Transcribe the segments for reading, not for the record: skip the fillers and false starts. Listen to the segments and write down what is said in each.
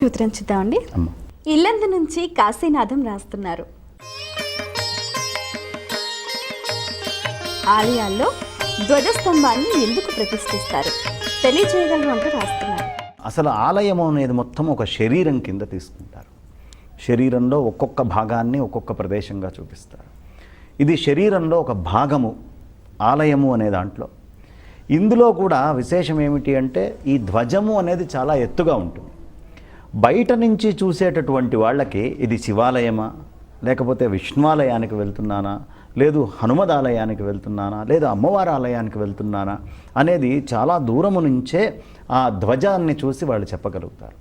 ఉత్తరం చూద్దామండి. ఇల్లందు నుంచి కాశీనాథం రాస్తున్నారు. ఆలయాల్లో ధ్వజస్తంభాన్ని ఎందుకు ప్రతిష్ఠిస్తారు తెలియజేయగలరు అంటూ రాస్తున్నారు. అసలు ఆలయము అనేది మొత్తం ఒక శరీరం కింద తీసుకుంటారు. శరీరంలో ఒక్కొక్క భాగాన్ని ఒక్కొక్క ప్రదేశంగా చూపిస్తారు. ఇది శరీరంలో ఒక భాగము ఆలయము అనే దాంట్లో. ఇందులో కూడా విశేషం ఏమిటి అంటే ఈ ధ్వజము అనేది చాలా ఎత్తుగా ఉంటుంది. బయట నుంచి చూసేటటువంటి వాళ్ళకి ఇది శివాలయమా, లేకపోతే విష్ణువాలయానికి వెళ్తున్నానా, లేదు హనుమదాలయానికి వెళ్తున్నానా, లేదా అమ్మవారి ఆలయానికి వెళ్తున్నానా అనేది చాలా దూరము నుంచే ఆ ధ్వజాన్ని చూసి వాళ్ళు చెప్పగలుగుతారు.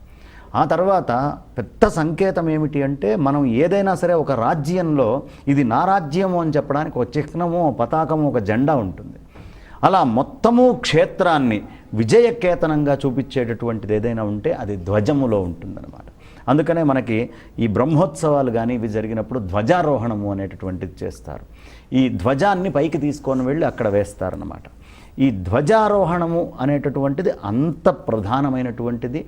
ఆ తర్వాత పెద్ద సంకేతం ఏమిటి అంటే మనం ఏదైనా సరే ఒక రాజ్యంలో ఇది నా రాజ్యము అని చెప్పడానికి ఒక చిహ్నము, పతాకము, ఒక జెండా ఉంటుంది. అలా మొత్తము క్షేత్రాన్ని విజయకేతనంగా చూపించేటటువంటిది ఏదైనా ఉంటే అది ధ్వజములో ఉంటుందన్నమాట. అందుకనే మనకి ఈ బ్రహ్మోత్సవాలు కానీ ఇవి జరిగినప్పుడు ధ్వజారోహణము అనేటటువంటిది చేస్తారు. ఈ ధ్వజాన్ని పైకి తీసుకొని వెళ్ళి అక్కడ వేస్తారన్నమాట. ఈ ధ్వజారోహణము అనేటటువంటిది అంత ప్రధానమైనటువంటిది.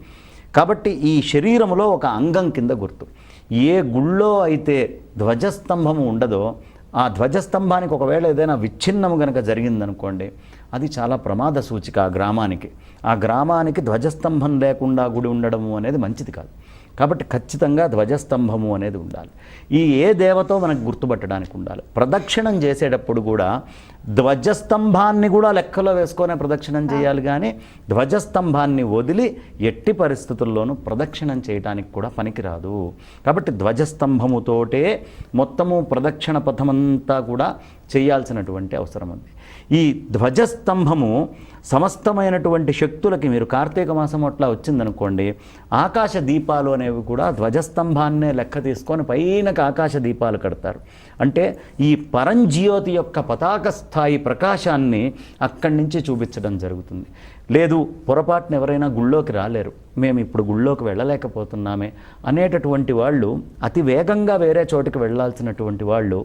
కాబట్టి ఈ శరీరములో ఒక అంగం కింద గుర్తు. ఏ గుళ్ళో అయితే ధ్వజస్తంభము ఉండదో ఆ ధ్వజస్తంభానికి ఒకవేళ ఏదైనా విచ్ఛిన్నము కనుక జరిగిందనుకోండి, అది చాలా ప్రమాద సూచిక ఆ గ్రామానికి ధ్వజస్తంభం లేకుండా గుడి ఉండడము అనేది మంచిది కాదు. కాబట్టి ఖచ్చితంగా ధ్వజస్తంభము అనేది ఉండాలి. ఈ ఏ దేవతో మనకు గుర్తుపట్టడానికి ఉండాలి. ప్రదక్షిణం చేసేటప్పుడు కూడా ధ్వజస్తంభాన్ని కూడా లెక్కలో వేసుకొనే ప్రదక్షిణం చేయాలి, కానీ ధ్వజస్తంభాన్ని వదిలి ఎట్టి పరిస్థితుల్లోనూ ప్రదక్షిణం చేయడానికి కూడా పనికిరాదు. కాబట్టి ధ్వజస్తంభముతోటే మొత్తము ప్రదక్షిణ పథమంతా కూడా చేయాల్సినటువంటి అవసరం ఉంది. ఈ ధ్వజస్తంభము సమస్తమైనటువంటి శక్తులకి, మీరు కార్తీక మాసం అట్లా వచ్చిందనుకోండి, ఆకాశ దీపాలు అనేవి కూడా ధ్వజస్తంభాన్నే లెక్క తీసుకొని పైనకి ఆకాశ దీపాలు కడతారు. అంటే ఈ పరంజ్యోతి యొక్క పతాక స్థాయి ప్రకాశాన్ని అక్కడి నుంచి చూపించడం జరుగుతుంది. లేదు పొరపాటున ఎవరైనా గుళ్ళోకి రాలేరు, మేము ఇప్పుడు గుళ్ళోకి వెళ్ళలేకపోతున్నామే అనేటటువంటి వాళ్ళు, అతి వేగంగా వేరే చోటికి వెళ్ళాల్సినటువంటి వాళ్ళు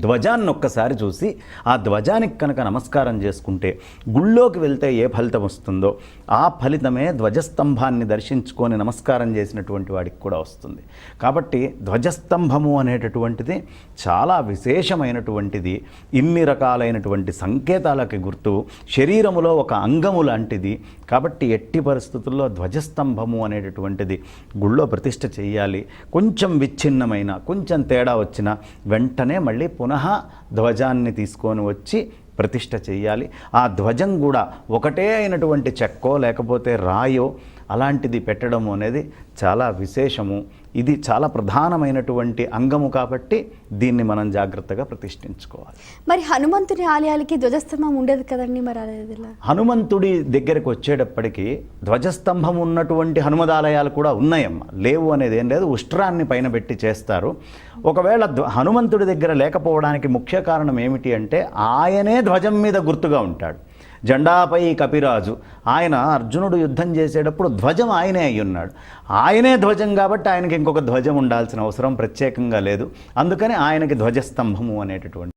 ధ్వజాన్ని ఒక్కసారి చూసి ఆ ధ్వజానికి కనుక నమస్కారం చేసుకుంటే గుళ్ళోకి వెళ్తే ఏ ఫలితం వస్తుందో ఆ ఫలితమే ధ్వజస్తంభాన్ని దర్శించుకొని నమస్కారం చేసినటువంటి వాడికి కూడా వస్తుంది. కాబట్టి ధ్వజస్తంభము అనేటటువంటిది చాలా విశేషమైనటువంటిది. ఇన్ని రకాలైనటువంటి సంకేతాలకి గుర్తు, శరీరములో ఒక అంగము లాంటిది. కాబట్టి ఎట్టి పరిస్థితుల్లో ధ్వజస్తంభము అనేటటువంటిది గుళ్ళో ప్రతిష్ఠ చేయాలి. కొంచెం విచ్ఛిన్నమైన, కొంచెం తేడా వచ్చినా వెంటనే మళ్ళీ పునః ధ్వజాన్ని తీసుకొని వచ్చి ప్రతిష్ఠ చేయాలి. ఆ ధ్వజం కూడా ఒకటే అయినటువంటి చెక్కో లేకపోతే రాయో అలాంటిది పెట్టడం అనేది చాలా విశేషము. ఇది చాలా ప్రధానమైనటువంటి అంగము కాబట్టి దీన్ని మనం జాగ్రత్తగా ప్రతిష్ఠించుకోవాలి. మరి హనుమంతుడి ఆలయాలకి ధ్వజస్తంభం ఉండదు కదండి, మరి హనుమంతుడి దగ్గరికి వచ్చేటప్పటికి ధ్వజస్తంభం ఉన్నటువంటి హనుమదాలయాలు కూడా ఉన్నాయమ్మా. లేవు అనేది ఏం లేదు, ఉష్ట్రాన్ని పైన పెట్టి చేస్తారు. ఒకవేళ హనుమంతుడి దగ్గర లేకపోవడానికి ముఖ్య కారణం ఏమిటి అంటే ఆయనే ధ్వజం మీద గుర్తుగా ఉంటాడు. జెండాపై కపిరాజు, ఆయన అర్జునుడు యుద్ధం చేసేటప్పుడు ధ్వజం ఆయనే అయి ఉన్నాడు. ఆయనే ధ్వజం కాబట్టి ఆయనకి ఇంకొక ధ్వజం ఉండాల్సిన అవసరం ప్రత్యేకంగా లేదు. అందుకని ఆయనకి ధ్వజస్తంభము అనేటటువంటి